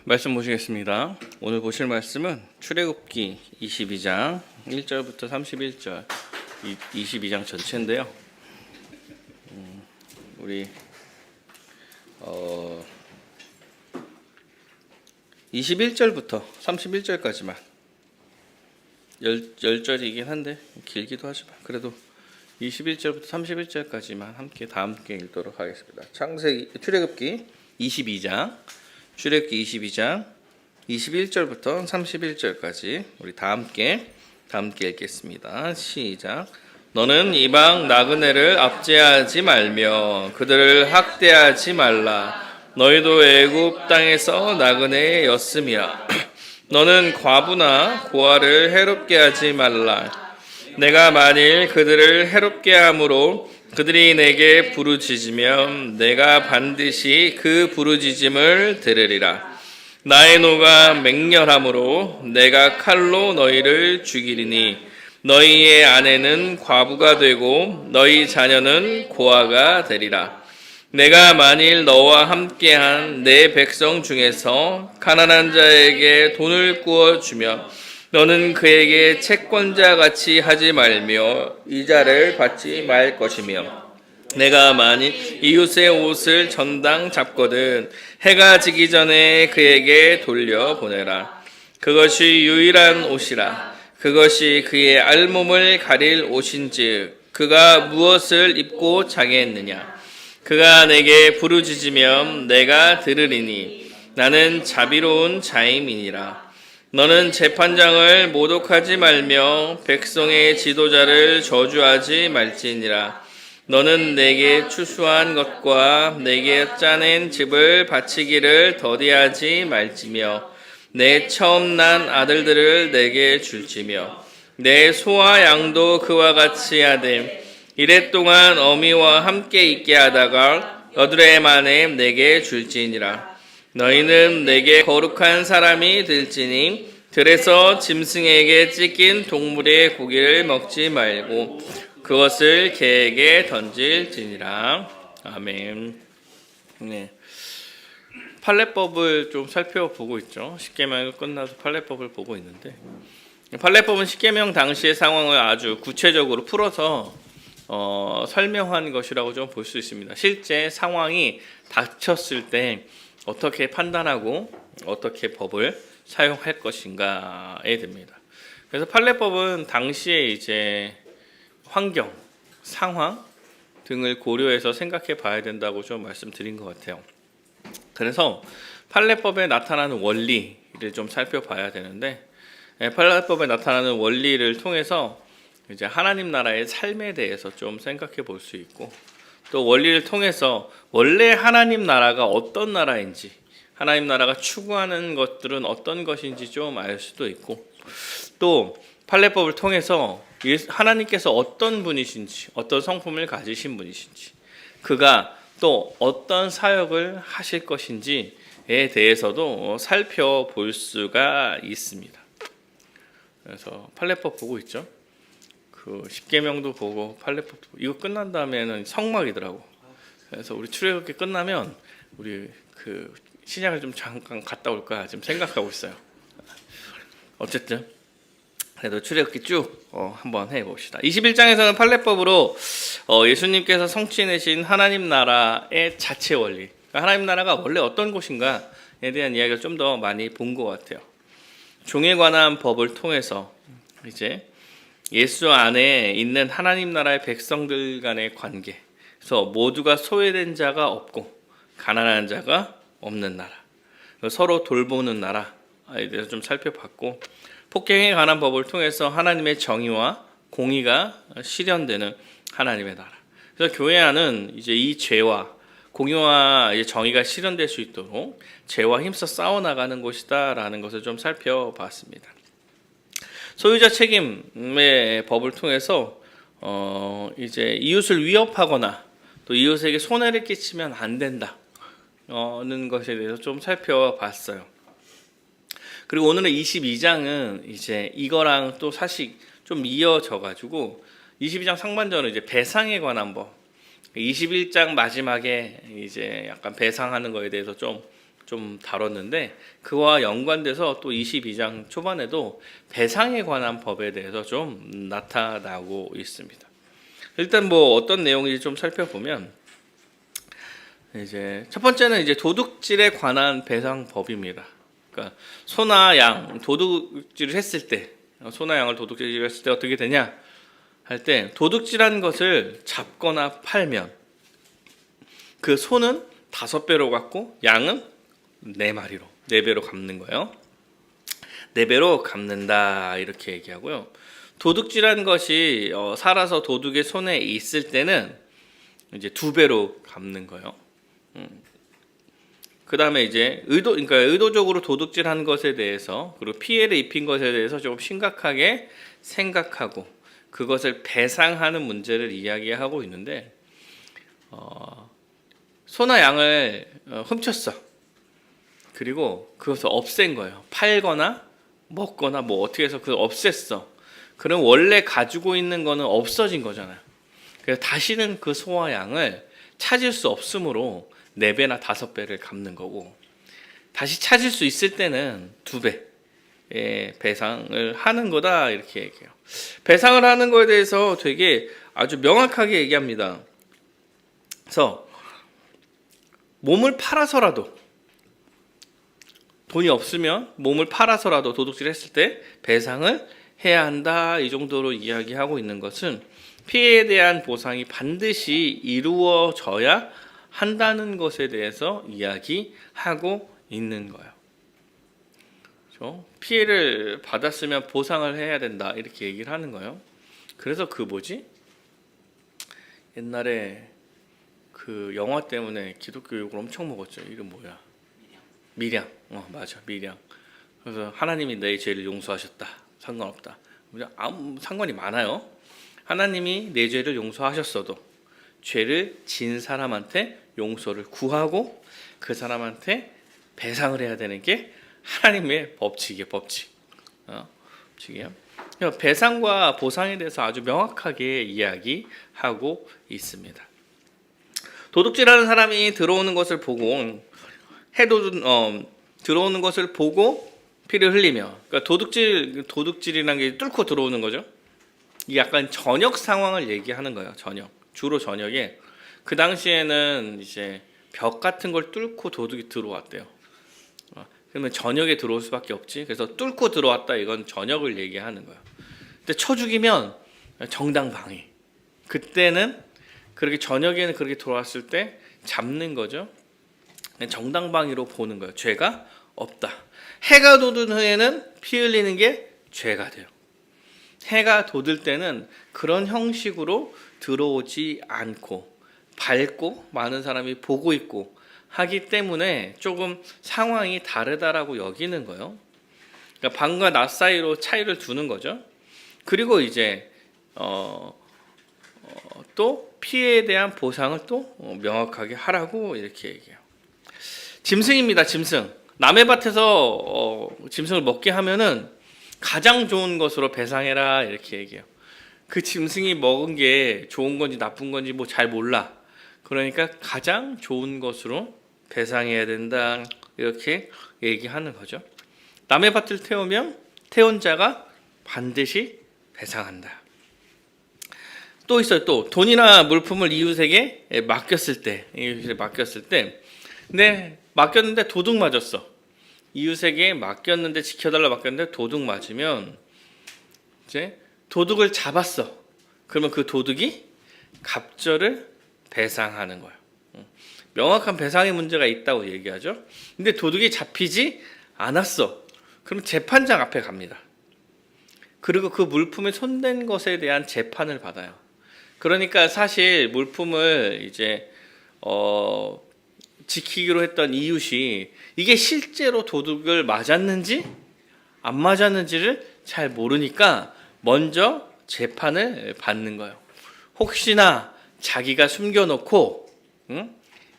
말씀 보시겠습니다. 오늘 보실 말씀은 출애굽기 22장 1절부터 31절 22장 전체인데요. 우리 21절부터 31절까지만 10절이긴 한데 길기도 하지만 그래도 21절부터 31절까지만 다 함께 읽도록 하겠습니다. 출애굽기 22장 21절부터 31절까지 우리 다 함께 읽겠습니다. 시작. 너는 이방 나그네를 압제하지 말며 그들을 학대하지 말라. 너희도 애굽 땅에서 나그네였음이라. 너는 과부나 고아를 해롭게 하지 말라. 내가 만일 그들을 해롭게 함으로 그들이 내게 부르짖으면 내가 반드시 그 부르짖음을 들으리라. 나의 노가 맹렬함으로 내가 칼로 너희를 죽이리니 너희의 아내는 과부가 되고 너희 자녀는 고아가 되리라. 내가 만일 너와 함께한 내 백성 중에서 가난한 자에게 돈을 구워 주면 너는 그에게 채권자 같이 하지 말며 이자를 받지 말 것이며 내가 만일 이웃의 옷을 전당 잡거든 해가 지기 전에 그에게 돌려보내라. 그것이 유일한 옷이라. 그것이 그의 알몸을 가릴 옷인즉 그가 무엇을 입고 자겠느냐. 그가 내게 부르짖으면 내가 들으리니 나는 자비로운 자임이니라. 너는 재판장을 모독하지 말며 백성의 지도자를 저주하지 말지니라. 너는 내게 추수한 것과 내게 짜낸 집을 바치기를 더디하지 말지며 내 처음 난 아들들을 내게 줄지며 내 소와 양도 그와 같이 하되 이랫동안 어미와 함께 있게 하다가 여드레 만에 내게 줄지니라. 너희는 내게 거룩한 사람이 될지니 들에서 짐승에게 찢긴 동물의 고기를 먹지 말고 그것을 개에게 던질지니라. 아멘. 네. 판례법을 좀 살펴보고 있죠. 십계명이 끝나서 판례법을 보고 있는데 판례법은 십계명 당시의 상황을 아주 구체적으로 풀어서 설명한 것이라고 좀 볼 수 있습니다. 실제 상황이 닥쳤을 때 어떻게 판단하고 어떻게 법을 사용할 것인가에 됩니다. 그래서 판례법은 당시에 이제 환경, 상황 등을 고려해서 생각해 봐야 된다고 좀 말씀드린 것 같아요. 그래서 판례법에 나타나는 원리를 좀 살펴봐야 되는데 판례법에 나타나는 원리를 통해서 이제 하나님 나라의 삶에 대해서 좀 생각해 볼 수 있고 또 원리를 통해서 원래 하나님 나라가 어떤 나라인지 하나님 나라가 추구하는 것들은 어떤 것인지 좀 알 수도 있고 또 판례법을 통해서 하나님께서 어떤 분이신지 어떤 성품을 가지신 분이신지 그가 또 어떤 사역을 하실 것인지에 대해서도 살펴볼 수가 있습니다. 그래서 판례법 보고 있죠. 그 십계명도 보고 판례법도 보고 이거 끝난 다음에는 성막이더라고. 그래서 우리 출애굽기 끝나면 우리 그 신약을 좀 잠깐 갔다 올까 지금 생각하고 있어요. 어쨌든 그래도 출애굽기 쭉 한번 해봅시다. 21장에서는 판례법으로 예수님께서 성취해내신 하나님 나라의 자체 원리, 그러니까 하나님 나라가 원래 어떤 곳인가에 대한 이야기를 좀 더 많이 본 것 같아요. 종에 관한 법을 통해서 이제 예수 안에 있는 하나님 나라의 백성들 간의 관계, 그래서 모두가 소외된 자가 없고 가난한 자가 없는 나라, 서로 돌보는 나라에 대해서 좀 살펴봤고 폭행에 관한 법을 통해서 하나님의 정의와 공의가 실현되는 하나님의 나라. 그래서 교회 안은 이제 이 죄와 공의와 정의가 실현될 수 있도록 죄와 힘써 싸워나가는 곳이다라는 것을 좀 살펴봤습니다. 소유자 책임의 법을 통해서 이제 이웃을 위협하거나 또 이웃에게 손해를 끼치면 안 된다는 것에 대해서 좀 살펴봤어요. 그리고 오늘은 22장은 이제 이거랑 또 사실 좀 이어져 가지고 22장 상반절은 이제 배상에 관한 법, 21장 마지막에 이제 약간 배상하는 거에 대해서 좀 좀 다뤘는데 그와 연관돼서 또 22장 초반에도 배상에 관한 법에 대해서 좀 나타나고 있습니다. 일단 뭐 어떤 내용인지 좀 살펴보면 이제 첫 번째는 이제 도둑질에 관한 배상법입니다. 그러니까 소나 양 도둑질을 했을 때 소나 양을 도둑질을 했을 때 어떻게 되냐 할 때 도둑질한 것을 잡거나 팔면 그 소는 5배로 갚고 양은 4마리로 4배로 갚는 거예요. 4배로 갚는다 이렇게 얘기하고요. 도둑질한 것이 살아서 도둑의 손에 있을 때는 이제 2배로 갚는 거예요. 그 다음에 이제 그러니까 의도적으로 도둑질한 것에 대해서 그리고 피해를 입힌 것에 대해서 좀 심각하게 생각하고 그것을 배상하는 문제를 이야기하고 있는데 소나 양을 훔쳤어. 그리고 그것을 없앤 거예요. 팔거나 먹거나 뭐 어떻게 해서 그걸 없앴어. 그럼 원래 가지고 있는 거는 없어진 거잖아요. 그래서 다시는 그 소와 양을 찾을 수 없으므로 4배나 5배를 갚는 거고 다시 찾을 수 있을 때는 2배의 배상을 하는 거다 이렇게 얘기해요. 배상을 하는 거에 대해서 되게 아주 명확하게 얘기합니다. 그래서 몸을 팔아서라도 돈이 없으면 몸을 팔아서라도 도둑질 했을 때 배상을 해야 한다 이 정도로 이야기하고 있는 것은 피해에 대한 보상이 반드시 이루어져야 한다는 것에 대해서 이야기하고 있는 거예요. 그렇죠? 피해를 받았으면 보상을 해야 된다 이렇게 얘기를 하는 거예요. 그래서 그 뭐지? 옛날에 그 영화 때문에 기독교 욕을 엄청 먹었죠. 이름 뭐야? 밀양. 맞아. 밀양. 그래서 하나님이 내 죄를 용서하셨다. 상관없다. 아무 상관이 많아요. 하나님이 내 죄를 용서하셨어도 죄를 진 사람한테 용서를 구하고 그 사람한테 배상을 해야 되는 게 하나님의 법칙이에요. 법칙이에요. 배상과 보상에 대해서 아주 명확하게 이야기하고 있습니다. 도둑질하는 사람이 들어오는 것을 보고 들어오는 것을 보고 피를 흘리며 그러니까 도둑질이라는 게 뚫고 들어오는 거죠. 이게 약간 저녁 상황을 얘기하는 거예요. 주로 저녁에 그 당시에는 이제 벽 같은 걸 뚫고 도둑이 들어왔대요. 그러면 저녁에 들어올 수밖에 없지. 그래서 뚫고 들어왔다 이건 저녁을 얘기하는 거예요. 근데 쳐 죽이면 정당방위. 그때는 그렇게 저녁에는 그렇게 들어왔을 때 잡는 거죠. 정당방위로 보는 거예요. 죄가 없다. 해가 돋은 후에는 피 흘리는 게 죄가 돼요. 해가 돋을 때는 그런 형식으로 들어오지 않고 밝고 많은 사람이 보고 있고 하기 때문에 조금 상황이 다르다라고 여기는 거예요. 그러니까 밤과 낮 사이로 차이를 두는 거죠. 그리고 이제 또 피해에 대한 보상을 또 명확하게 하라고 이렇게 얘기해요. 짐승입니다. 짐승. 남의 밭에서 짐승을 먹게 하면은 가장 좋은 것으로 배상해라 이렇게 얘기해요. 그 짐승이 먹은 게 좋은 건지 나쁜 건지 뭐 잘 몰라. 그러니까 가장 좋은 것으로 배상해야 된다 이렇게 얘기하는 거죠. 남의 밭을 태우면 태운 자가 반드시 배상한다. 또 있어요. 또 돈이나 물품을 이웃에게 맡겼을 때 근데 맡겼는데 도둑 맞았어. 이웃에게 맡겼는데 지켜달라 맡겼는데 도둑 맞으면 이제 도둑을 잡았어. 그러면 그 도둑이 갑절을 배상하는 거예요. 명확한 배상의 문제가 있다고 얘기하죠. 근데 도둑이 잡히지 않았어. 그럼 재판장 앞에 갑니다. 그리고 그 물품에 손댄 것에 대한 재판을 받아요. 그러니까 사실 물품을 이제 지키기로 했던 이웃이 이게 실제로 도둑을 맞았는지 안 맞았는지를 잘 모르니까 먼저 재판을 받는 거예요. 혹시나 자기가 숨겨놓고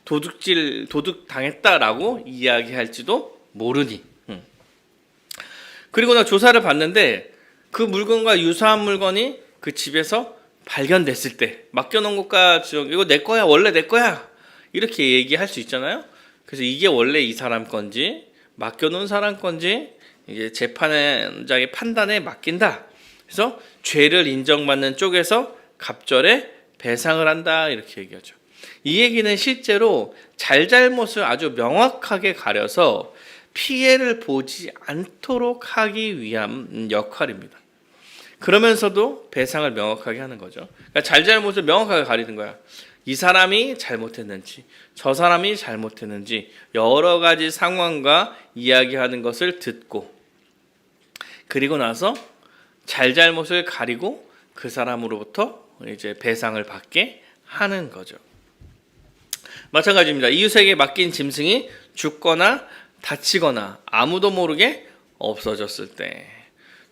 도둑 당했다라고 이야기할지도 모르니. 그리고 나 조사를 받는데 그 물건과 유사한 물건이 그 집에서 발견됐을 때 맡겨놓은 것과 이거 내 거야 원래 내 거야 이렇게 얘기할 수 있잖아요. 그래서 이게 원래 이 사람 건지 맡겨놓은 사람 건지 이제 재판장의 판단에 맡긴다. 그래서 죄를 인정받는 쪽에서 갑절에 배상을 한다 이렇게 얘기하죠. 이 얘기는 실제로 잘잘못을 아주 명확하게 가려서 피해를 보지 않도록 하기 위한 역할입니다. 그러면서도 배상을 명확하게 하는 거죠. 그러니까 잘잘못을 명확하게 가리는 거야. 이 사람이 잘못했는지, 저 사람이 잘못했는지 여러 가지 상황과 이야기하는 것을 듣고, 그리고 나서 잘잘못을 가리고 그 사람으로부터 이제 배상을 받게 하는 거죠. 마찬가지입니다. 이웃에게 맡긴 짐승이 죽거나 다치거나 아무도 모르게 없어졌을 때,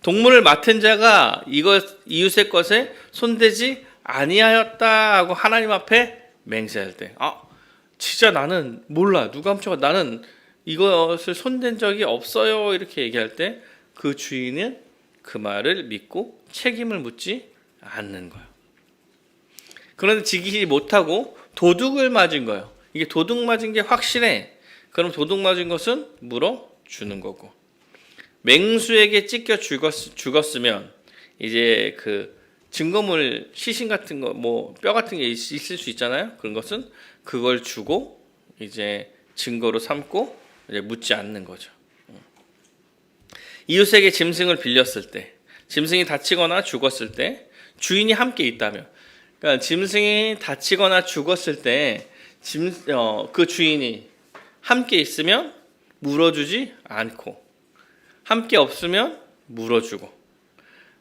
동물을 맡은 자가 이웃의 것에 손대지 아니하였다 하고 하나님 앞에 맹세할 때, 진짜 나는 몰라, 누가 훔쳐가, 나는 이것을 손댄 적이 없어요 이렇게 얘기할 때 그 주인은 그 말을 믿고 책임을 묻지 않는 거예요. 그런데 지키지 못하고 도둑을 맞은 거예요. 이게 도둑 맞은 게 확실해. 그럼 도둑 맞은 것은 물어주는 거고, 맹수에게 찢겨 죽었으면 이제 그 증거물, 시신 같은 거, 뭐 뼈 같은 게 있을 수 있잖아요. 그런 것은 그걸 주고 이제 증거로 삼고 이제 묻지 않는 거죠. 이웃에게 짐승을 빌렸을 때, 짐승이 다치거나 죽었을 때 주인이 함께 있다면, 그러니까 짐승이 다치거나 죽었을 때 그 주인이 함께 있으면 물어주지 않고, 함께 없으면 물어주고,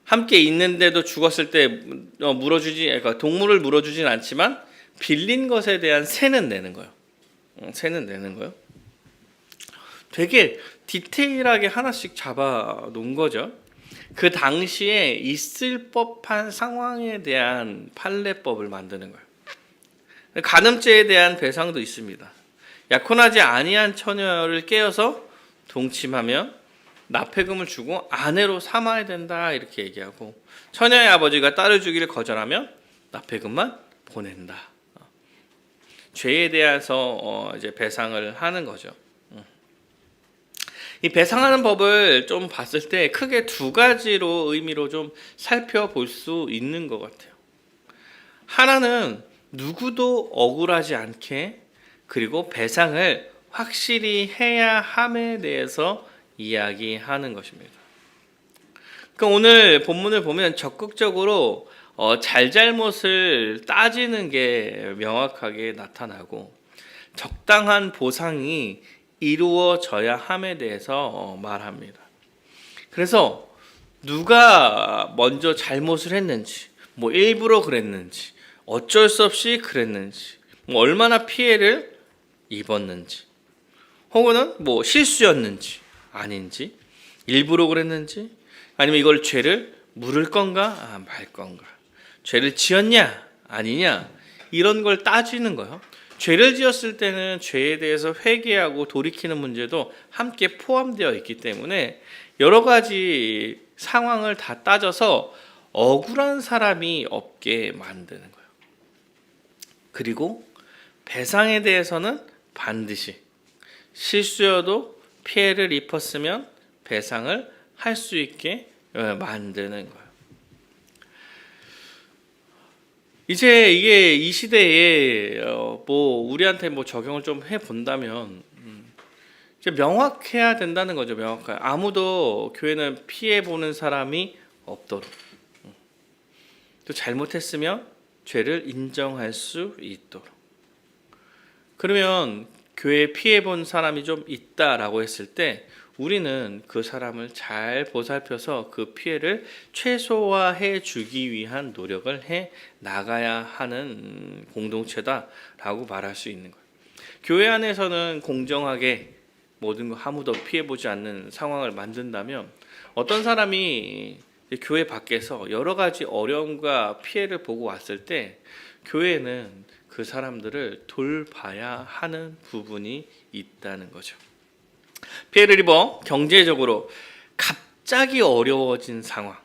함께 있는데도 죽었을 때 그러니까 동물을 물어주진 않지만 빌린 것에 대한 세는 내는 거예요. 세는 내는 거예요. 되게 디테일하게 하나씩 잡아 놓은 거죠. 그 당시에 있을 법한 상황에 대한 판례법을 만드는 거예요. 간음죄에 대한 배상도 있습니다. 약혼하지 아니한 처녀를 깨어서 동침하면 납폐금을 주고 아내로 삼아야 된다 이렇게 얘기하고, 처녀의 아버지가 딸을 주기를 거절하면 납폐금만 보낸다. 죄에 대해서 이제 배상을 하는 거죠. 이 배상하는 법을 좀 봤을 때 크게 두 가지로 의미로 좀 살펴볼 수 있는 것 같아요. 하나는 누구도 억울하지 않게, 그리고 배상을 확실히 해야 함에 대해서 이야기하는 것입니다. 그러니까 오늘 본문을 보면 적극적으로 잘잘못을 따지는 게 명확하게 나타나고, 적당한 보상이 이루어져야 함에 대해서 말합니다. 그래서 누가 먼저 잘못을 했는지, 뭐 일부러 그랬는지, 어쩔 수 없이 그랬는지, 뭐 얼마나 피해를 입었는지, 혹은 뭐 실수였는지 아닌지, 일부러 그랬는지, 아니면 이걸 죄를 물을 건가 말 건가, 죄를 지었냐 아니냐, 이런 걸 따지는 거예요. 죄를 지었을 때는 죄에 대해서 회개하고 돌이키는 문제도 함께 포함되어 있기 때문에 여러 가지 상황을 다 따져서 억울한 사람이 없게 만드는 거예요. 그리고 배상에 대해서는 반드시 실수여도 피해를 입었으면 배상을 할 수 있게 만드는 거예요. 이제 이게 이 시대에 뭐 우리한테 뭐 적용을 좀 해본다면 이제 명확해야 된다는 거죠. 명확하게. 아무도 교회는 피해 보는 사람이 없도록, 또 잘못했으면 죄를 인정할 수 있도록. 그러면 교회에 피해 본 사람이 좀 있다라고 했을 때 우리는 그 사람을 잘 보살펴서 그 피해를 최소화해 주기 위한 노력을 해 나가야 하는 공동체다라고 말할 수 있는 거예요. 교회 안에서는 공정하게 모든 거 아무도 피해 보지 않는 상황을 만든다면, 어떤 사람이 교회 밖에서 여러 가지 어려움과 피해를 보고 왔을 때 교회는 그 사람들을 돌봐야 하는 부분이 있다는 거죠. 피해를 입어 경제적으로 갑자기 어려워진 상황,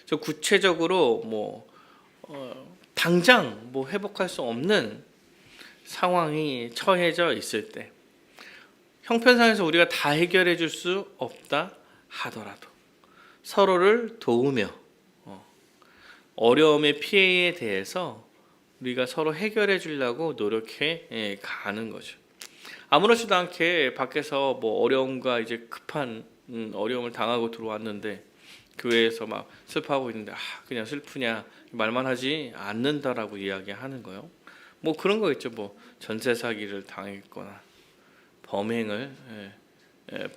저 구체적으로 뭐 당장 뭐 회복할 수 없는 상황이 처해져 있을 때, 형편상에서 우리가 다 해결해 줄 수 없다 하더라도 서로를 도우며 어려움의 피해에 대해서 우리가 서로 해결해 주려고 노력해 가는 거죠. 아무렇지도 않게 밖에서 뭐 어려움과 이제 급한 어려움을 당하고 들어왔는데 교회에서 막 슬퍼하고 있는데 그냥 슬프냐 말만 하지 않는다라고 이야기하는 거예요. 뭐 그런 거 있죠. 뭐 전세 사기를 당했거나 범행을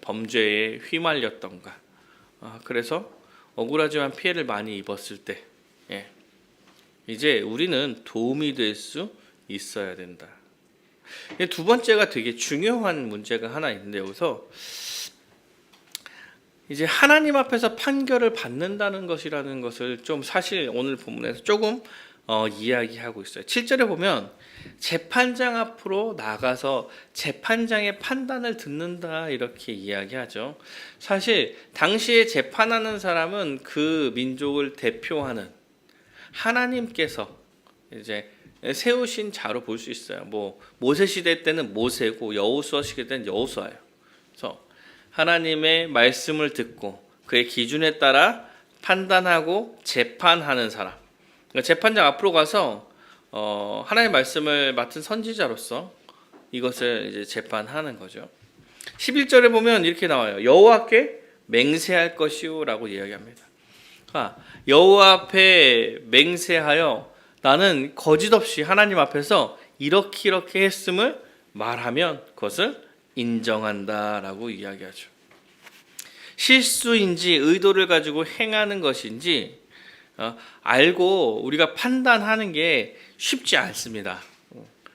범죄에 휘말렸던가. 그래서 억울하지만 피해를 많이 입었을 때 이제 우리는 도움이 될 수 있어야 된다. 두 번째가 되게 중요한 문제가 하나 있는데, 여기서 이제 하나님 앞에서 판결을 받는다는 것이라는 것을 좀 사실 오늘 본문에서 조금 이야기하고 있어요. 7절에 보면 재판장 앞으로 나가서 재판장의 판단을 듣는다 이렇게 이야기하죠. 사실 당시에 재판하는 사람은 그 민족을 대표하는 하나님께서 이제 세우신 자로 볼 수 있어요. 뭐 모세 시대 때는 모세고 여호수아 시대 때는 여호수아예요. 그래서 하나님의 말씀을 듣고 그의 기준에 따라 판단하고 재판하는 사람. 그러니까 재판장 앞으로 가서 하나님의 말씀을 맡은 선지자로서 이것을 이제 재판하는 거죠. 11절에 보면 이렇게 나와요. 여호와께 맹세할 것이요라고 이야기합니다. 여호와 앞에 맹세하여 나는 거짓 없이 하나님 앞에서 이렇게 했음을 말하면 그것을 인정한다라고 이야기하죠. 실수인지 의도를 가지고 행하는 것인지 알고 우리가 판단하는 게 쉽지 않습니다.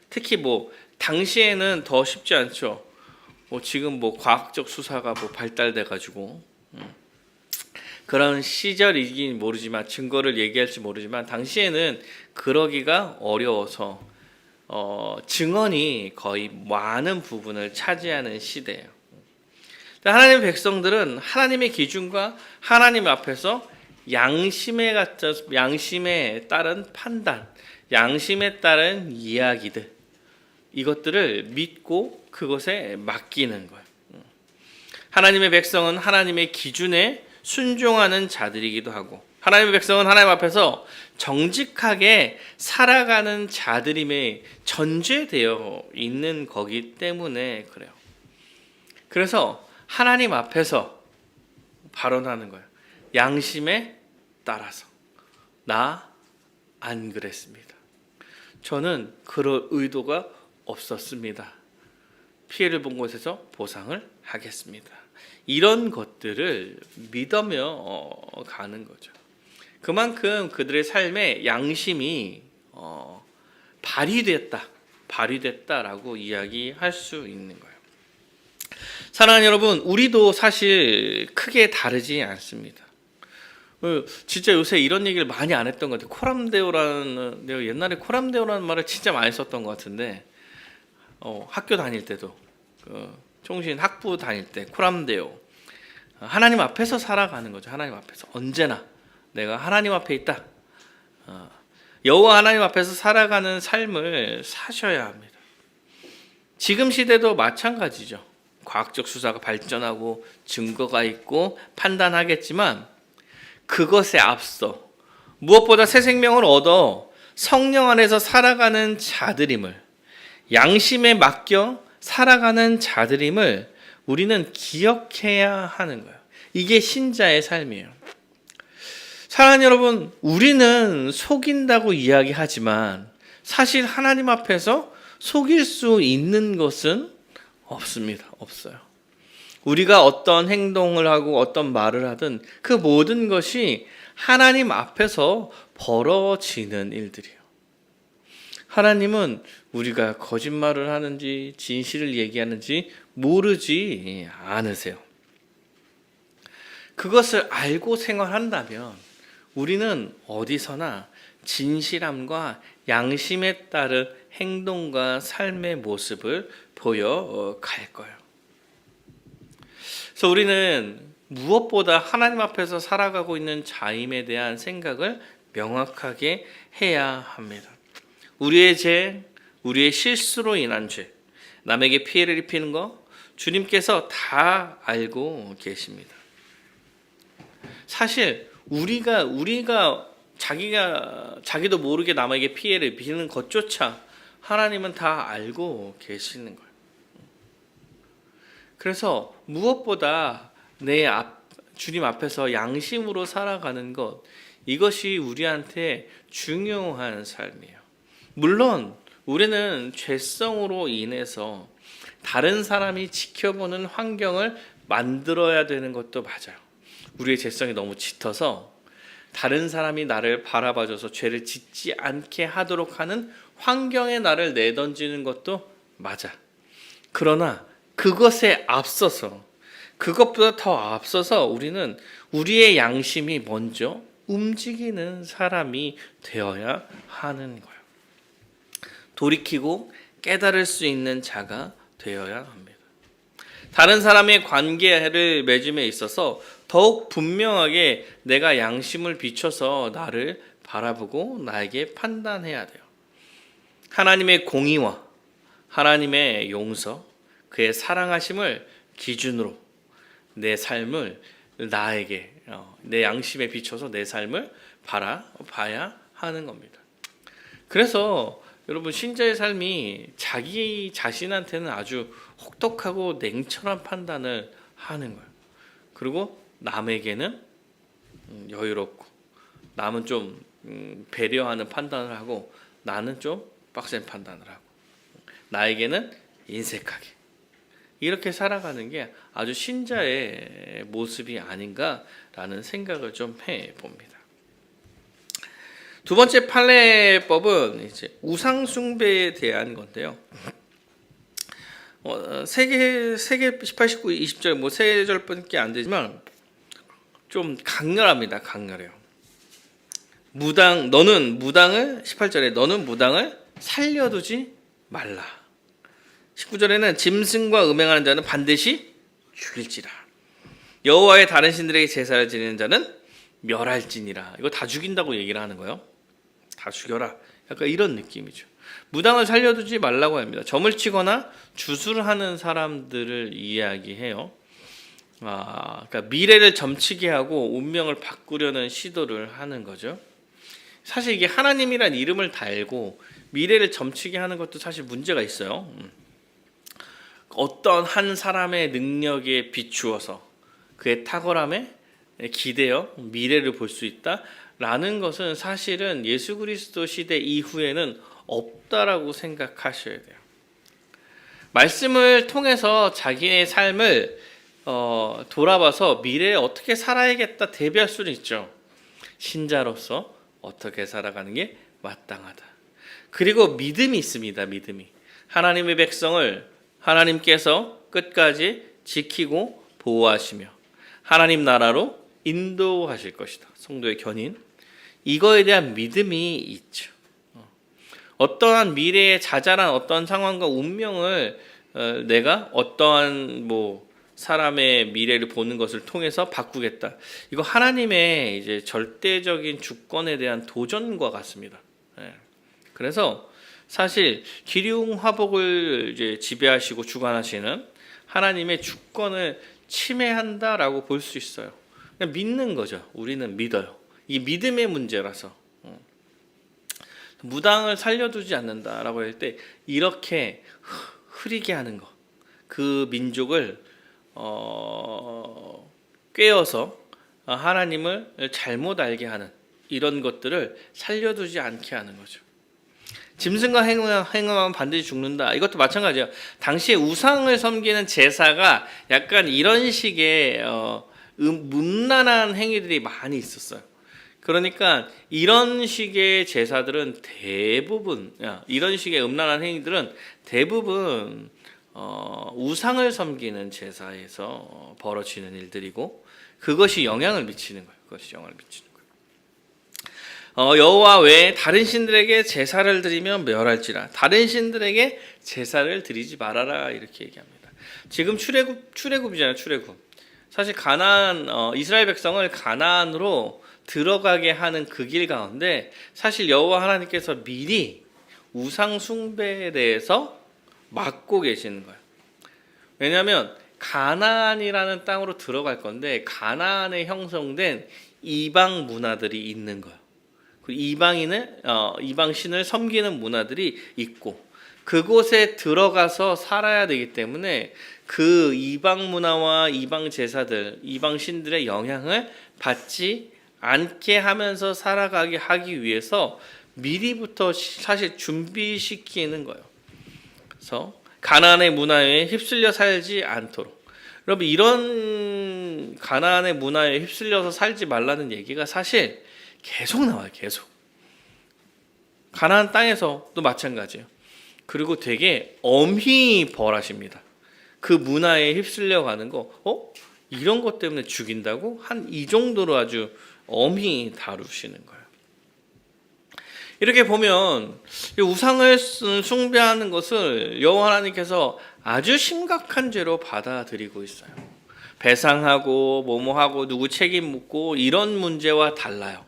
특히 뭐 당시에는 더 쉽지 않죠. 지금 뭐 과학적 수사가 뭐 발달돼 가지고 그런 시절이긴 모르지만 증거를 얘기할지 모르지만 당시에는 그러기가 어려워서 증언이 거의 많은 부분을 차지하는 시대예요. 하나님의 백성들은 하나님의 기준과 하나님 앞에서 양심에 따른 판단, 양심에 따른 이야기들, 이것들을 믿고 그것에 맡기는 거예요. 하나님의 백성은 하나님의 기준에 순종하는 자들이기도 하고, 하나님의 백성은 하나님 앞에서 정직하게 살아가는 자들임에 전제되어 있는 거기 때문에 그래요. 그래서 하나님 앞에서 발언하는 거예요. 양심에 따라서 나 안 그랬습니다. 저는 그럴 의도가 없었습니다. 피해를 본 곳에서 보상을 하겠습니다. 이런 것들을 믿으며 가는 거죠. 그만큼 그들의 삶에 양심이 발휘됐다라고 이야기할 수 있는 거예요. 사랑하는 여러분, 우리도 사실 크게 다르지 않습니다. 진짜 요새 이런 얘기를 많이 안 했던 것 같아요. 내가 옛날에 코람데오라는 말을 진짜 많이 썼던 것 같은데, 학교 다닐 때도 총신 학부 다닐 때 코람데오, 하나님 앞에서 살아가는 거죠. 하나님 앞에서 언제나 내가 하나님 앞에 있다. 여호와 하나님 앞에서 살아가는 삶을 사셔야 합니다. 지금 시대도 마찬가지죠. 과학적 수사가 발전하고 증거가 있고 판단하겠지만 그것에 앞서 무엇보다 새 생명을 얻어 성령 안에서 살아가는 자들임을, 양심에 맡겨 살아가는 자들임을 우리는 기억해야 하는 거예요. 이게 신자의 삶이에요. 사랑하는 여러분, 우리는 속인다고 이야기하지만 사실 하나님 앞에서 속일 수 있는 것은 없습니다. 없어요. 우리가 어떤 행동을 하고 어떤 말을 하든 그 모든 것이 하나님 앞에서 벌어지는 일들이에요. 하나님은 우리가 거짓말을 하는지 진실을 얘기하는지 모르지 않으세요. 그것을 알고 생활한다면 우리는 어디서나 진실함과 양심에 따른 행동과 삶의 모습을 보여갈 거예요. 그래서 우리는 무엇보다 하나님 앞에서 살아가고 있는 자임에 대한 생각을 명확하게 해야 합니다. 우리의 죄, 우리의 실수로 인한 죄, 남에게 피해를 입히는 거 주님께서 다 알고 계십니다. 사실 우리가 자기도 모르게 남에게 피해를 입히는 것조차 하나님은 다 알고 계시는 거예요. 그래서 무엇보다 주님 앞에서 양심으로 살아가는 것, 이것이 우리한테 중요한 삶이에요. 물론 우리는 죄성으로 인해서 다른 사람이 지켜보는 환경을 만들어야 되는 것도 맞아요. 우리의 죄성이 너무 짙어서 다른 사람이 나를 바라봐줘서 죄를 짓지 않게 하도록 하는 환경에 나를 내던지는 것도 맞아. 그러나 그것보다 더 앞서서 우리는 우리의 양심이 먼저 움직이는 사람이 되어야 하는 거예요. 돌이키고 깨달을 수 있는 자가 되어야 합니다. 다른 사람의 관계를 맺음에 있어서 더욱 분명하게 내가 양심을 비춰서 나를 바라보고 나에게 판단해야 돼요. 하나님의 공의와 하나님의 용서, 그의 사랑하심을 기준으로 내 삶을 내 양심에 비춰서 내 삶을 바라봐야 하는 겁니다. 그래서 여러분, 신자의 삶이 자기 자신한테는 아주 혹독하고 냉철한 판단을 하는 거예요. 그리고 남에게는 여유롭고, 남은 좀 배려하는 판단을 하고, 나는 좀 빡센 판단을 하고, 나에게는 인색하게, 이렇게 살아가는 게 아주 신자의 모습이 아닌가라는 생각을 좀 해봅니다. 두 번째 판례법은 이제 우상 숭배에 대한 건데요. 세계 18, 19, 20절 세 절밖에 안 되지만 좀 강렬합니다. 강렬해요. 너는 무당을 18절에 너는 무당을 살려두지 말라. 19절에는 짐승과 음행하는 자는 반드시 죽일지라. 여호와의 다른 신들에게 제사를 지내는 자는 멸할지니라. 이거 다 죽인다고 얘기를 하는 거예요. 다 죽여라. 약간 이런 느낌이죠. 무당을 살려두지 말라고 합니다. 점을 치거나 주술을 하는 사람들을 이야기해요. 그러니까 미래를 점치게 하고 운명을 바꾸려는 시도를 하는 거죠. 사실 이게 하나님이란 이름을 달고 미래를 점치게 하는 것도 사실 문제가 있어요. 어떤 한 사람의 능력에 비추어서 그의 탁월함에 기대어 미래를 볼 수 있다라는 것은 사실은 예수 그리스도 시대 이후에는 없다라고 생각하셔야 돼요. 말씀을 통해서 자기의 삶을 돌아봐서 미래에 어떻게 살아야겠다 대비할 수는 있죠. 신자로서 어떻게 살아가는 게 마땅하다. 그리고 믿음이 있습니다. 믿음이. 하나님의 백성을 하나님께서 끝까지 지키고 보호하시며 하나님 나라로 인도하실 것이다. 성도의 견인. 이거에 대한 믿음이 있죠. 어떠한 미래의 자잘한 어떤 상황과 운명을 내가 어떠한 사람의 미래를 보는 것을 통해서 바꾸겠다. 이거 하나님의 이제 절대적인 주권에 대한 도전과 같습니다. 그래서 사실 기륭 화복을 이제 지배하시고 주관하시는 하나님의 주권을 침해한다라고 볼 수 있어요. 그냥 믿는 거죠. 우리는 믿어요. 이 믿음의 문제라서 무당을 살려두지 않는다라고 할 때 이렇게 흐리게 하는 거, 그 민족을 꿰어서 하나님을 잘못 알게 하는 이런 것들을 살려두지 않게 하는 거죠. 짐승과 행음하면 반드시 죽는다. 이것도 마찬가지예요. 당시에 우상을 섬기는 제사가 약간 이런 식의 문란한 행위들이 많이 있었어요. 그러니까 이런 식의 제사들은 이런 식의 음란한 행위들은 대부분 우상을 섬기는 제사에서 벌어지는 일들이고 그것이 영향을 미치는 거예요. 여호와 외에 다른 신들에게 제사를 드리면 멸할지라. 다른 신들에게 제사를 드리지 말아라 이렇게 얘기합니다. 지금 출애굽이잖아요. 출애굽. 사실 이스라엘 백성을 가나안으로 들어가게 하는 그 길 가운데 사실 여호와 하나님께서 미리 우상 숭배에 대해서 막고 계시는 거예요. 왜냐하면 가나안이라는 땅으로 들어갈 건데 가나안에 형성된 이방 문화들이 있는 거예요. 이방 신을 섬기는 문화들이 있고 그곳에 들어가서 살아야 되기 때문에 그 이방 문화와 이방 제사들, 이방 신들의 영향을 받지 않게 하면서 살아가게 하기 위해서 미리부터 사실 준비시키는 거예요. 그래서 가나안의 문화에 휩쓸려 살지 않도록. 여러분 이런 가나안의 문화에 휩쓸려서 살지 말라는 얘기가 사실 계속 나와요. 계속. 가나안 땅에서도 마찬가지예요. 그리고 되게 엄히 벌하십니다. 그 문화에 휩쓸려 가는 거, 이런 것 때문에 죽인다고? 한 이 정도로 아주 엄히 다루시는 거예요. 이렇게 보면 우상을 숭배하는 것을 여호와 하나님께서 아주 심각한 죄로 받아들이고 있어요. 배상하고 뭐뭐하고 누구 책임 묻고 이런 문제와 달라요.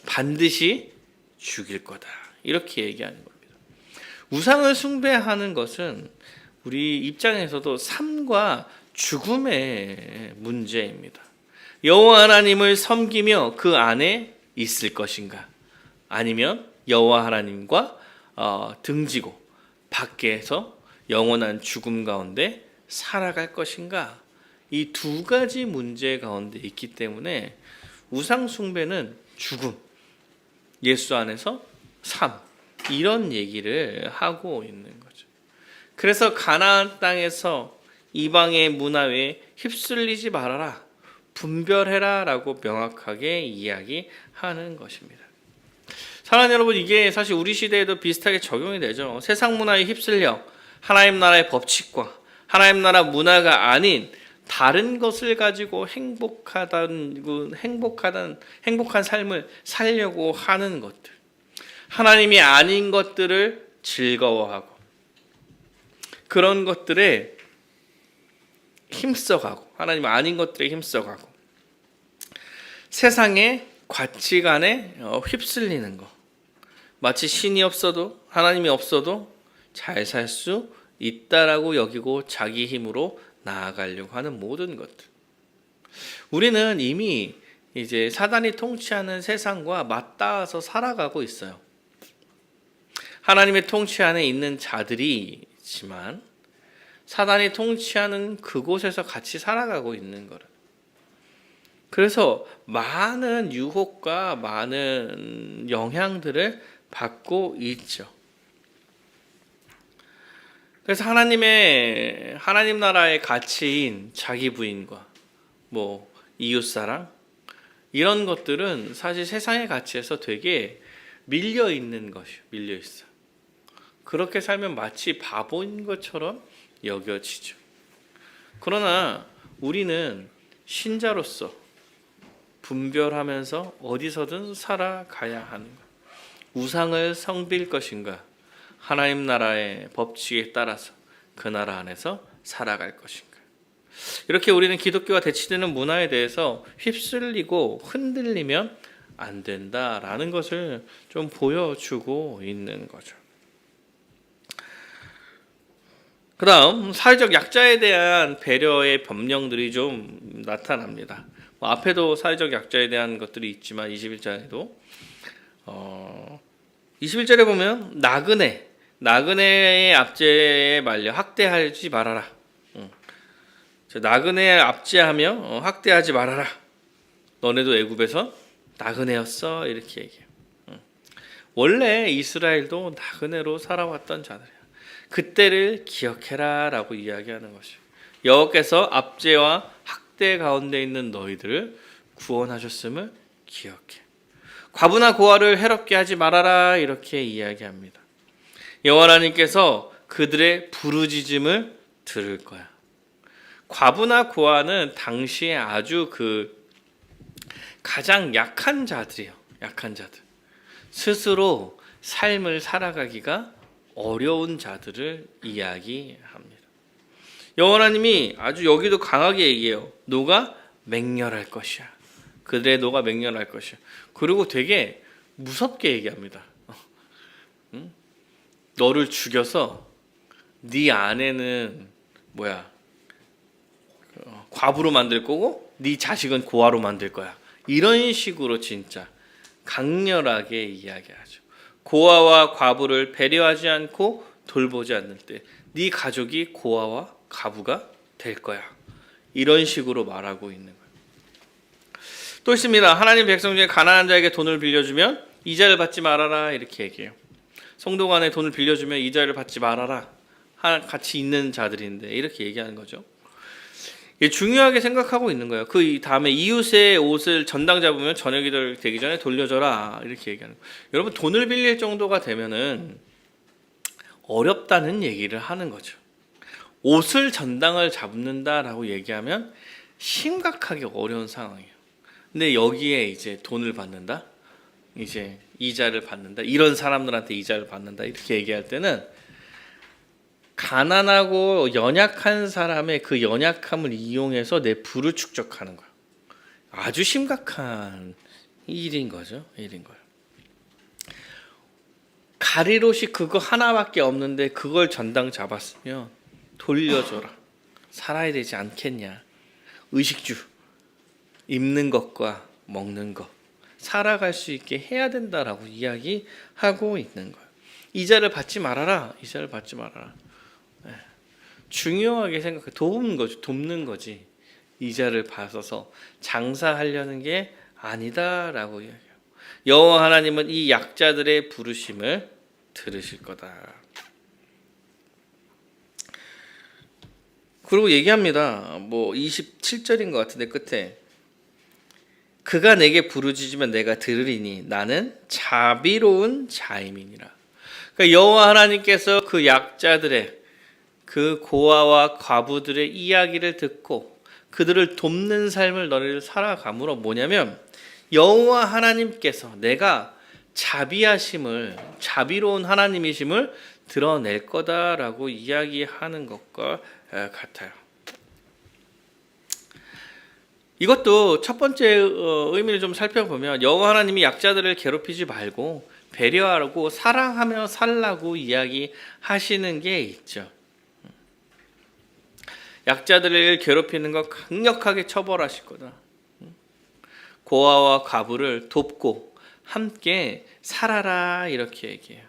반드시 죽일 거다. 이렇게 얘기하는 겁니다. 우상을 숭배하는 것은 우리 입장에서도 삶과 죽음의 문제입니다. 여호와 하나님을 섬기며 그 안에 있을 것인가? 아니면 여호와 하나님과 등지고 밖에서 영원한 죽음 가운데 살아갈 것인가? 이 두 가지 문제 가운데 있기 때문에 우상 숭배는 죽음, 예수 안에서 삶, 이런 얘기를 하고 있는 거죠. 그래서 가나안 땅에서 이방의 문화에 휩쓸리지 말아라, 분별해라 라고 명확하게 이야기하는 것입니다. 사랑하는 여러분, 이게 사실 우리 시대에도 비슷하게 적용이 되죠. 세상 문화에 휩쓸려 하나님 나라의 법칙과 하나님 나라 문화가 아닌 다른 것을 가지고 행복한 삶을 살려고 하는 것들, 하나님이 아닌 것들을 즐거워하고 그런 것들에 힘써가고 하나님 아닌 것들에 힘써가고 세상의 가치관에 휩쓸리는 것, 마치 신이 없어도 하나님이 없어도 잘 살 수 있다라고 여기고 자기 힘으로 나아가려고 하는 모든 것들. 우리는 이미 이제 사단이 통치하는 세상과 맞닿아서 살아가고 있어요. 하나님의 통치 안에 있는 자들이 있지만 사단이 통치하는 그곳에서 같이 살아가고 있는 거를. 그래서 많은 유혹과 많은 영향들을 받고 있죠. 그래서 하나님 나라의 가치인 자기 부인과 이웃사랑 이런 것들은 사실 세상의 가치에서 되게 밀려 있는 것이에요. 밀려 있어요. 그렇게 살면 마치 바보인 것처럼 여겨지죠. 그러나 우리는 신자로서 분별하면서 어디서든 살아가야 하는 것. 우상을 섬길 것인가? 하나님 나라의 법칙에 따라서 그 나라 안에서 살아갈 것인가? 이렇게 우리는 기독교와 대치되는 문화에 대해서 휩쓸리고 흔들리면 안 된다라는 것을 좀 보여주고 있는 거죠. 그 다음 사회적 약자에 대한 배려의 법령들이 좀 나타납니다. 앞에도 사회적 약자에 대한 것들이 있지만 21절에도 21절에 보면 나그네의 압제에 말려 학대하지 말아라. 나그네에 압제하며 학대하지 말아라. 너네도 애굽에서 나그네였어. 이렇게 얘기해요. 원래 이스라엘도 나그네로 살아왔던 자들이야. 그때를 기억해라 라고 이야기하는 것이에요. 여호와께서 압제와 학대 가운데 있는 너희들을 구원하셨음을 기억해. 과부나 고아를 해롭게 하지 말아라 이렇게 이야기합니다. 여호와 하나님께서 그들의 부르짖음을 들을 거야. 과부나 고아는 당시에 아주 가장 약한 자들이에요. 약한 자들. 스스로 삶을 살아가기가 어려운 자들을 이야기합니다. 여호와 하나님이 아주 여기도 강하게 얘기해요. 노가 맹렬할 것이야. 그들의 노가 맹렬할 것이야. 그리고 되게 무섭게 얘기합니다. 너를 죽여서 네 아내는 과부로 만들 거고 네 자식은 고아로 만들 거야. 이런 식으로 진짜 강렬하게 이야기하죠. 고아와 과부를 배려하지 않고 돌보지 않을 때 네 가족이 고아와 과부가 될 거야. 이런 식으로 말하고 있는 거예요. 또 있습니다. 하나님 백성 중에 가난한 자에게 돈을 빌려주면 이자를 받지 말아라 이렇게 얘기해요. 성도 간에 돈을 빌려주면 이자를 받지 말아라. 같이 있는 자들인데 이렇게 얘기하는 거죠. 중요하게 생각하고 있는 거예요. 그 다음에 이웃의 옷을 전당 잡으면 저녁이 되기 전에 돌려줘라 이렇게 얘기하는 거예요. 여러분 돈을 빌릴 정도가 되면은 어렵다는 얘기를 하는 거죠. 옷을 전당을 잡는다라고 얘기하면 심각하게 어려운 상황이에요. 근데 여기에 이제 돈을 받는다, 이제 이자를 받는다, 이런 사람들한테 이자를 받는다 이렇게 얘기할 때는 가난하고 연약한 사람의 그 연약함을 이용해서 내 부를 축적하는 거예요. 아주 심각한 일인 거죠. 일인 거예요. 가리롯이 그거 하나밖에 없는데 그걸 전당 잡았으면 돌려줘라. 살아야 되지 않겠냐. 의식주, 입는 것과 먹는 것, 살아갈 수 있게 해야 된다라고 이야기하고 있는 거예요. 이자를 받지 말아라. 이자를 받지 말아라. 중요하게 생각해. 돕는 거지. 이자를 받아서 장사하려는 게 아니다라고 이야기해요. 여호와 하나님은 이 약자들의 부르심을 들으실 거다. 그리고 얘기합니다. 27절인 것 같은데 끝에 그가 내게 부르짖으면 내가 들으리니 나는 자비로운 자임이니라. 그러니까 여호와 하나님께서 그 약자들의 그 고아와 과부들의 이야기를 듣고 그들을 돕는 삶을 너희를 살아감으로 뭐냐면 여호와 하나님께서 내가 자비로운 하나님이심을 드러낼 거다라고 이야기하는 것과 같아요. 이것도 첫 번째 의미를 좀 살펴보면 여호와 하나님이 약자들을 괴롭히지 말고 배려하고 사랑하며 살라고 이야기하시는 게 있죠. 약자들을 괴롭히는 것 강력하게 처벌하실 거다. 고아와 과부를 돕고 함께 살아라 이렇게 얘기해요.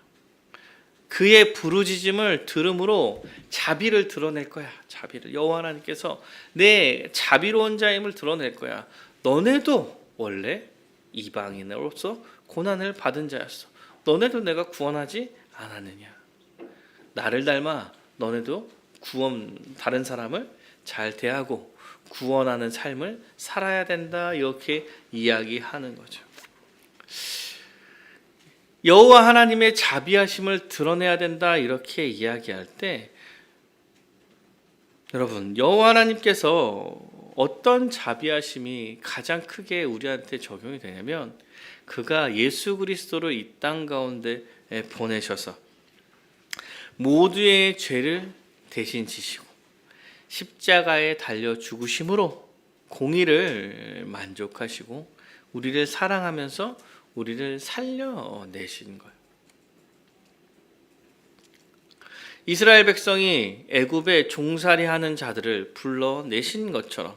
그의 부르짖음을 들음으로 자비를 드러낼 거야. 자비를. 여호와 하나님께서 내 자비로운 자임을 드러낼 거야. 너네도 원래 이방인으로서 고난을 받은 자였어. 너네도 내가 구원하지 않았느냐. 나를 닮아 너네도 다른 사람을 잘 대하고 구원하는 삶을 살아야 된다 이렇게 이야기하는 거죠. 여호와 하나님의 자비하심을 드러내야 된다 이렇게 이야기할 때 여러분 여호와 하나님께서 어떤 자비하심이 가장 크게 우리한테 적용이 되냐면 그가 예수 그리스도를 이 땅 가운데 보내셔서 모두의 죄를 대신 지시고 십자가에 달려 죽으심으로 공의를 만족하시고 우리를 사랑하면서 우리를 살려내신 거예요. 이스라엘 백성이 애굽에 종살이하는 자들을 불러내신 것처럼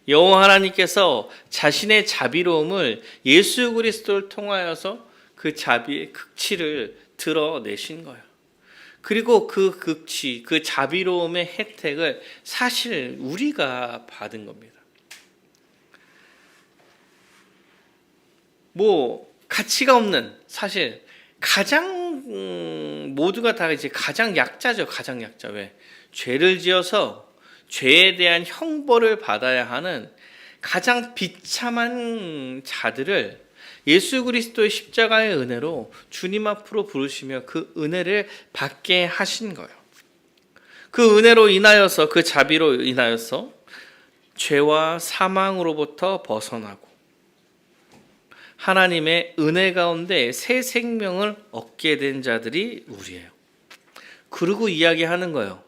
여호와 하나님께서 자신의 자비로움을 예수 그리스도를 통하여서 그 자비의 극치를 드러내신 거예요. 그리고 그 극치, 그 자비로움의 혜택을 사실 우리가 받은 겁니다. 가치가 없는 사실 모두가 다 이제 가장 약자죠. 가장 약자. 왜? 죄를 지어서 죄에 대한 형벌을 받아야 하는 가장 비참한 자들을 예수 그리스도의 십자가의 은혜로 주님 앞으로 부르시며 그 은혜를 받게 하신 거예요. 그 은혜로 인하여서 그 자비로 인하여서 죄와 사망으로부터 벗어나고 하나님의 은혜 가운데 새 생명을 얻게 된 자들이 우리예요. 그리고 이야기하는 거예요.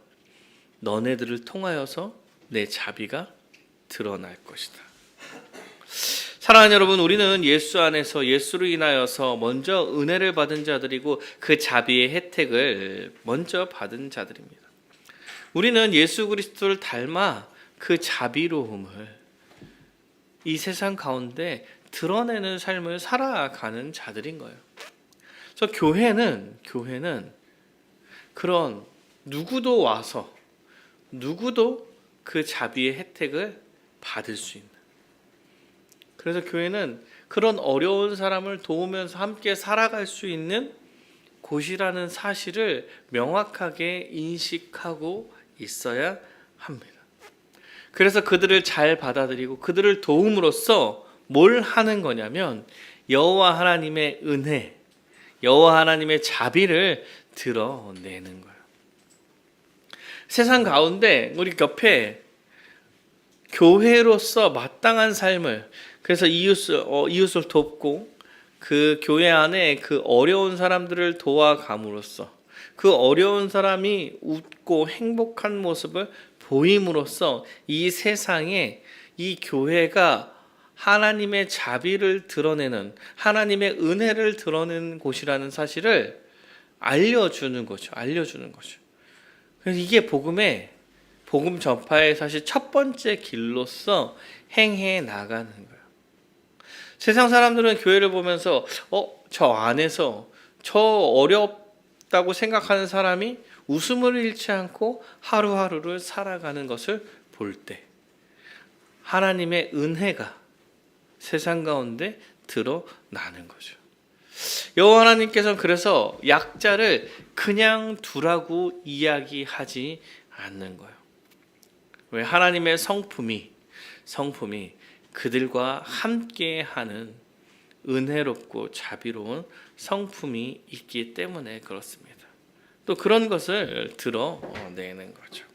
너네들을 통하여서 내 자비가 드러날 것이다. 사랑하는 여러분, 우리는 예수 안에서 예수로 인하여서 먼저 은혜를 받은 자들이고 그 자비의 혜택을 먼저 받은 자들입니다. 우리는 예수 그리스도를 닮아 그 자비로움을 이 세상 가운데 드러내는 삶을 살아가는 자들인 거예요. 그래서 교회는 그런 누구도 와서 누구도 그 자비의 혜택을 받을 수 있는, 그래서 교회는 그런 어려운 사람을 도우면서 함께 살아갈 수 있는 곳이라는 사실을 명확하게 인식하고 있어야 합니다. 그래서 그들을 잘 받아들이고 그들을 도움으로써 뭘 하는 거냐면 여호와 하나님의 은혜, 여호와 하나님의 자비를 드러내는 거예요. 세상 가운데 우리 옆에 교회로서 마땅한 삶을, 그래서 이웃을 돕고 그 교회 안에 그 어려운 사람들을 도와감으로써 그 어려운 사람이 웃고 행복한 모습을 보임으로써 이 세상에 이 교회가 하나님의 자비를 드러내는, 하나님의 은혜를 드러내는 곳이라는 사실을 알려주는 거죠. 그래서 이게 복음 전파의 사실 첫 번째 길로서 행해 나가는 거예요. 세상 사람들은 교회를 보면서 저 안에서 저 어렵다고 생각하는 사람이 웃음을 잃지 않고 하루하루를 살아가는 것을 볼 때 하나님의 은혜가 세상 가운데 드러나는 거죠. 여호와 하나님께서는 그래서 약자를 그냥 두라고 이야기하지 않는 거예요. 왜? 하나님의 성품이 그들과 함께하는 은혜롭고 자비로운 성품이 있기 때문에 그렇습니다. 또 그런 것을 드러내는 거죠.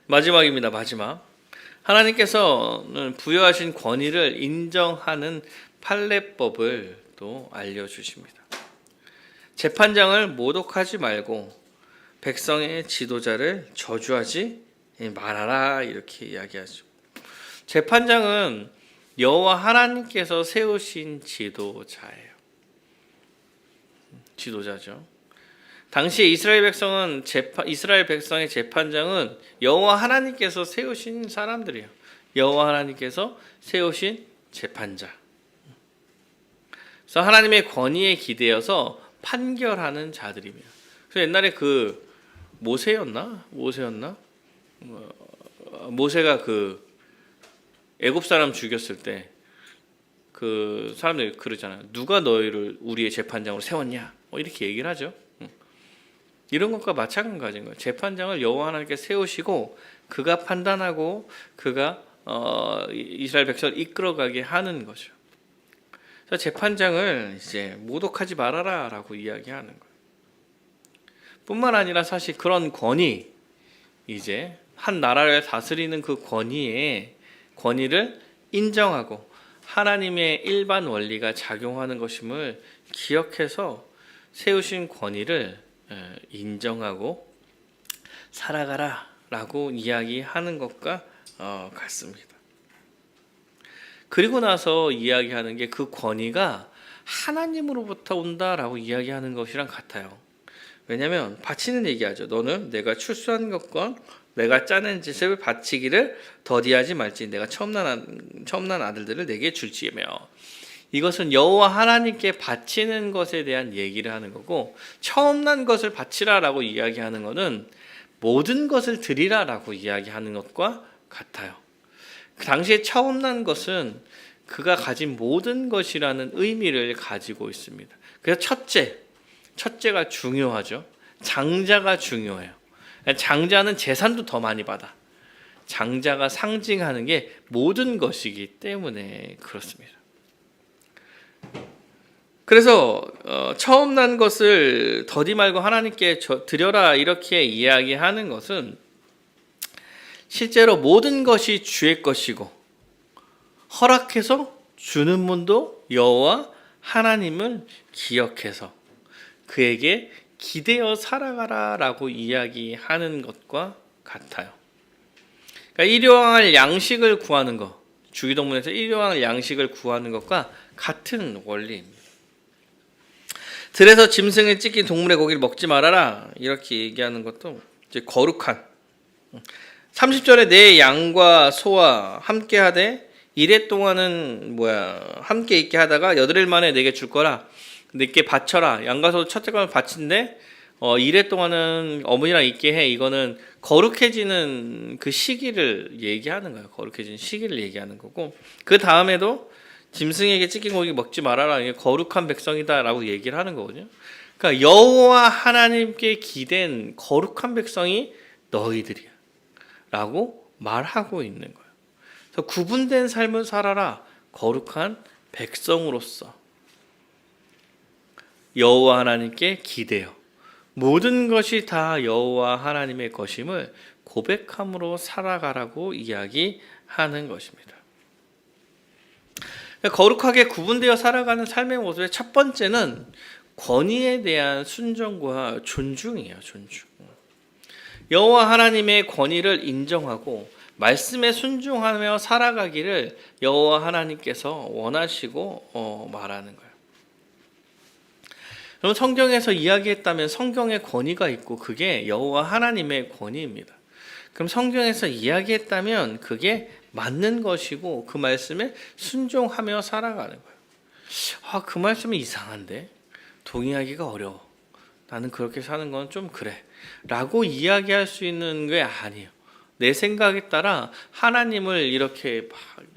마지막입니다. 마지막. 하나님께서는 부여하신 권위를 인정하는 판례법을 또 알려주십니다. 재판장을 모독하지 말고 백성의 지도자를 저주하지 말아라, 이렇게 이야기하죠. 재판장은 여호와 하나님께서 세우신 지도자죠. 당시 이스라엘 백성의 재판장은 여호와 하나님께서 세우신 사람들이에요. 여호와 하나님께서 세우신 재판자. 그래서 하나님의 권위에 기대어서 판결하는 자들입니다. 그래서 옛날에 그 모세였나? 모세가 그 애굽 사람 죽였을 때 그 사람들이 그러잖아요. 누가 너희를 우리의 재판장으로 세웠냐? 이렇게 얘기를 하죠. 이런 것과 마찬가지인 거예요. 재판장을 여호와 하나님께 세우시고 그가 판단하고 그가 이스라엘 백성을 이끌어가게 하는 거죠. 그래서 재판장을 이제 모독하지 말아라라고 이야기하는 거예요. 뿐만 아니라 사실 그런 권위, 이제 한 나라를 다스리는 그 권위를 인정하고 하나님의 일반 원리가 작용하는 것임을 기억해서 세우신 권위를 인정하고 살아가라라고 이야기하는 것과 같습니다. 그리고 나서 이야기하는 게 그 권위가 하나님으로부터 온다라고 이야기하는 것이랑 같아요. 왜냐하면 바치는 얘기하죠. 너는 내가 출소한 것과 내가 짜낸 짓을 바치기를 더디하지 말지, 내가 처음 난 아들들을 내게 줄지며. 이것은 여호와 하나님께 바치는 것에 대한 얘기를 하는 거고, 처음 난 것을 바치라라고 이야기하는 것은 모든 것을 드리라라고 이야기하는 것과 같아요. 그 당시에 처음 난 것은 그가 가진 모든 것이라는 의미를 가지고 있습니다. 그래서 첫째가 중요하죠. 장자가 중요해요. 장자는 재산도 더 많이 받아. 장자가 상징하는 게 모든 것이기 때문에 그렇습니다. 그래서 처음 난 것을 더디 말고 하나님께 드려라, 이렇게 이야기하는 것은 실제로 모든 것이 주의 것이고 허락해서 주는 분도 여호와 하나님을 기억해서 그에게 기대어 살아가라라고 이야기하는 것과 같아요. 그러니까 일용할 양식을 구하는 것, 주기도문에서 일용할 양식을 구하는 것과 같은 원리입니다. 들에서 짐승에 찢긴 동물의 고기를 먹지 말아라 이렇게 얘기하는 것도 이제 거룩한 30절에 내 양과 소와 함께 하되 이래 동안은 함께 있게 하다가 8일 만에 내게 줄 거라 내게 바쳐라. 양과 소 첫째가 바친데 이래 동안은 어머니랑 있게 해. 이거는 거룩해지는 그 시기를 얘기하는 거예요. 거룩해지는 시기를 얘기하는 거고 그 다음에도 짐승에게 찢긴 고기 먹지 말아라. 이게 거룩한 백성이다라고 얘기를 하는 거거든요. 그러니까 여호와 하나님께 기댄 거룩한 백성이 너희들이야 라고 말하고 있는 거예요. 그래서 구분된 삶을 살아라. 거룩한 백성으로서 여호와 하나님께 기대어 모든 것이 다 여호와 하나님의 것임을 고백함으로 살아가라고 이야기하는 것입니다. 거룩하게 구분되어 살아가는 삶의 모습의 첫 번째는 권위에 대한 순종과 존중이에요. 존중. 여호와 하나님의 권위를 인정하고 말씀에 순종하며 살아가기를 여호와 하나님께서 원하시고 말하는 거예요. 그럼 성경에서 이야기했다면 성경의 권위가 있고 그게 여호와 하나님의 권위입니다. 그럼 성경에서 이야기했다면 그게 맞는 것이고 그 말씀에 순종하며 살아가는 거예요. 그 말씀은 이상한데 동의하기가 어려워. 나는 그렇게 사는 건 좀 그래 라고 이야기할 수 있는 게 아니에요. 내 생각에 따라 하나님을 이렇게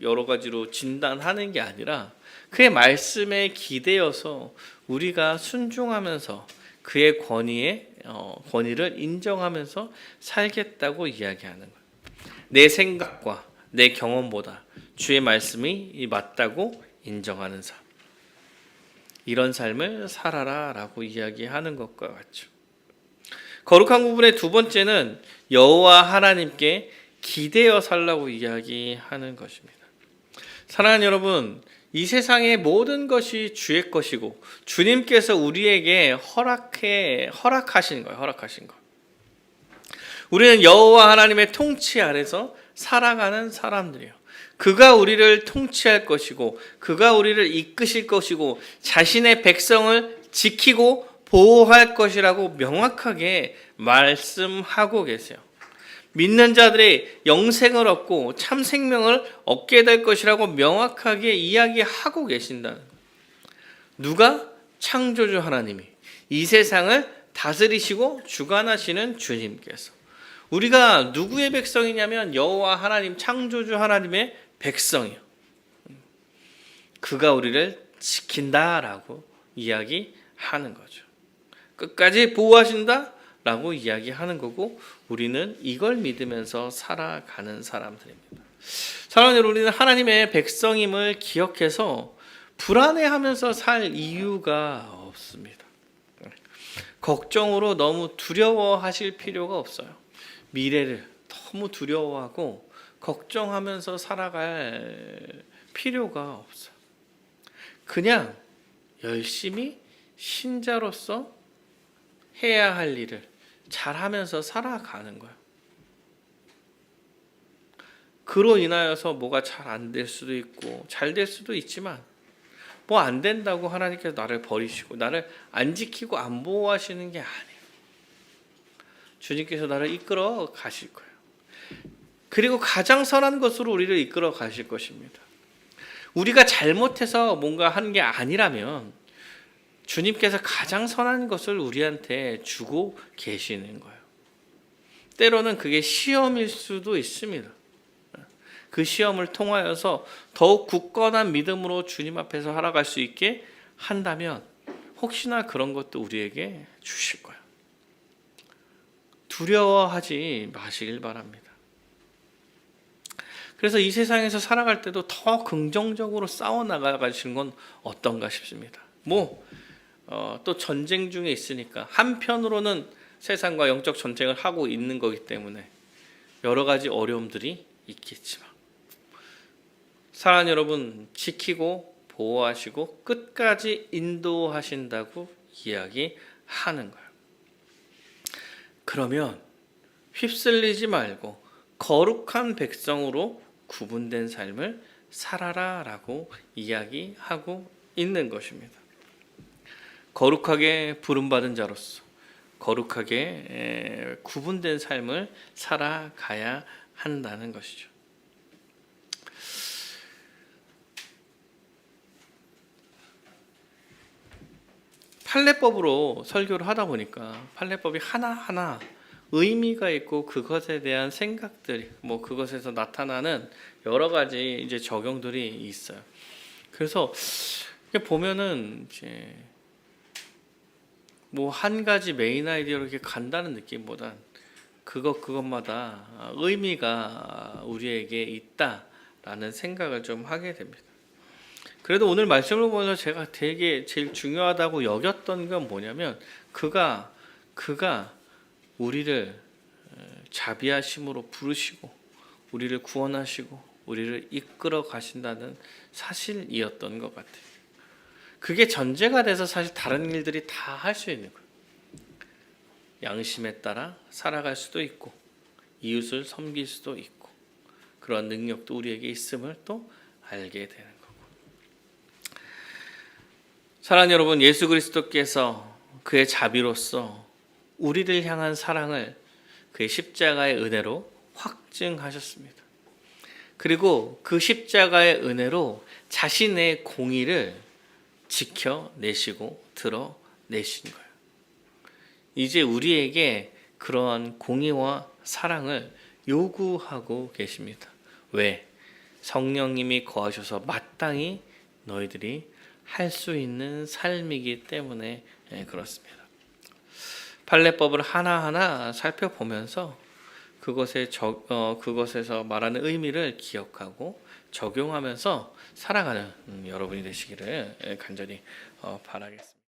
여러 가지로 진단하는 게 아니라 그의 말씀에 기대어서 우리가 순종하면서 그의 권위를 인정하면서 살겠다고 이야기하는 거예요. 내 생각과 내 경험보다 주의 말씀이 맞다고 인정하는 삶. 이런 삶을 살아라 라고 이야기하는 것과 같죠. 거룩한 부분의 두 번째는 여호와 하나님께 기대어 살라고 이야기하는 것입니다. 사랑하는 여러분, 이 세상의 모든 것이 주의 것이고 주님께서 우리에게 허락하신 거예요. 허락하신 거. 우리는 여호와 하나님의 통치 아래서 살아가는 사람들이에요. 그가 우리를 통치할 것이고 그가 우리를 이끄실 것이고 자신의 백성을 지키고 보호할 것이라고 명확하게 말씀하고 계세요. 믿는 자들의 영생을 얻고 참 생명을 얻게 될 것이라고 명확하게 이야기하고 계신다는 거예요. 누가? 창조주 하나님이 이 세상을 다스리시고 주관하시는 주님께서. 우리가 누구의 백성이냐면 여호와 하나님, 창조주 하나님의 백성이요. 그가 우리를 지킨다라고 이야기하는 거죠. 끝까지 보호하신다 라고 이야기하는 거고 우리는 이걸 믿으면서 살아가는 사람들입니다. 사랑하는 여러분, 우리는 하나님의 백성임을 기억해서 불안해하면서 살 이유가 없습니다. 걱정으로 너무 두려워하실 필요가 없어요. 미래를 너무 두려워하고 걱정하면서 살아갈 필요가 없어요. 그냥 열심히 신자로서 해야 할 일을 잘하면서 살아가는 거예요. 그로 인하여서 뭐가 잘 안 될 수도 있고 잘 될 수도 있지만 뭐 안 된다고 하나님께서 나를 버리시고 나를 안 지키고 안 보호하시는 게 아니에요. 주님께서 나를 이끌어 가실 거예요. 그리고 가장 선한 것으로 우리를 이끌어 가실 것입니다. 우리가 잘못해서 뭔가 한 게 아니라면 주님께서 가장 선한 것을 우리한테 주고 계시는 거예요. 때로는 그게 시험일 수도 있습니다. 그 시험을 통하여서 더욱 굳건한 믿음으로 주님 앞에서 살아갈 수 있게 한다면 혹시나 그런 것도 우리에게 주실 거예요. 두려워하지 마시길 바랍니다. 그래서 이 세상에서 살아갈 때도 더 긍정적으로 싸워나가시는 건 어떤가 싶습니다. 또 전쟁 중에 있으니까 한편으로는 세상과 영적 전쟁을 하고 있는 거기 때문에 여러 가지 어려움들이 있겠지만 사랑하는 여러분, 지키고 보호하시고 끝까지 인도하신다고 이야기하는 거예요. 그러면 휩쓸리지 말고 거룩한 백성으로 구분된 삶을 살아라라고 이야기하고 있는 것입니다. 거룩하게 부름받은 자로서 거룩하게 구분된 삶을 살아가야 한다는 것이죠. 판례법으로 설교를 하다 보니까 판례법이 하나하나 의미가 있고 그것에 대한 생각들이 그것에서 나타나는 여러 가지 이제 적용들이 있어요. 그래서 보면은 이제 한 가지 메인 아이디어로 이렇게 간다는 느낌보단 그것마다 의미가 우리에게 있다라는 생각을 좀 하게 됩니다. 그래도 오늘 말씀을 보면서 제가 되게 제일 중요하다고 여겼던 건 뭐냐면 그가 우리를 자비하심으로 부르시고 우리를 구원하시고 우리를 이끌어 가신다는 사실이었던 것 같아요. 그게 전제가 돼서 사실 다른 일들이 다 할 수 있는 거예요. 양심에 따라 살아갈 수도 있고 이웃을 섬길 수도 있고 그런 능력도 우리에게 있음을 또 알게 되는 거고. 사랑하는 여러분, 예수 그리스도께서 그의 자비로서 우리를 향한 사랑을 그의 십자가의 은혜로 확증하셨습니다. 그리고 그 십자가의 은혜로 자신의 공의를 지켜내시고 드러내신 거예요. 이제 우리에게 그러한 공의와 사랑을 요구하고 계십니다. 왜? 성령님이 거하셔서 마땅히 너희들이 할 수 있는 삶이기 때문에 그렇습니다. 판례법을 하나하나 살펴보면서 그것에서 말하는 의미를 기억하고 적용하면서 살아가는 여러분이 되시기를 간절히 바라겠습니다.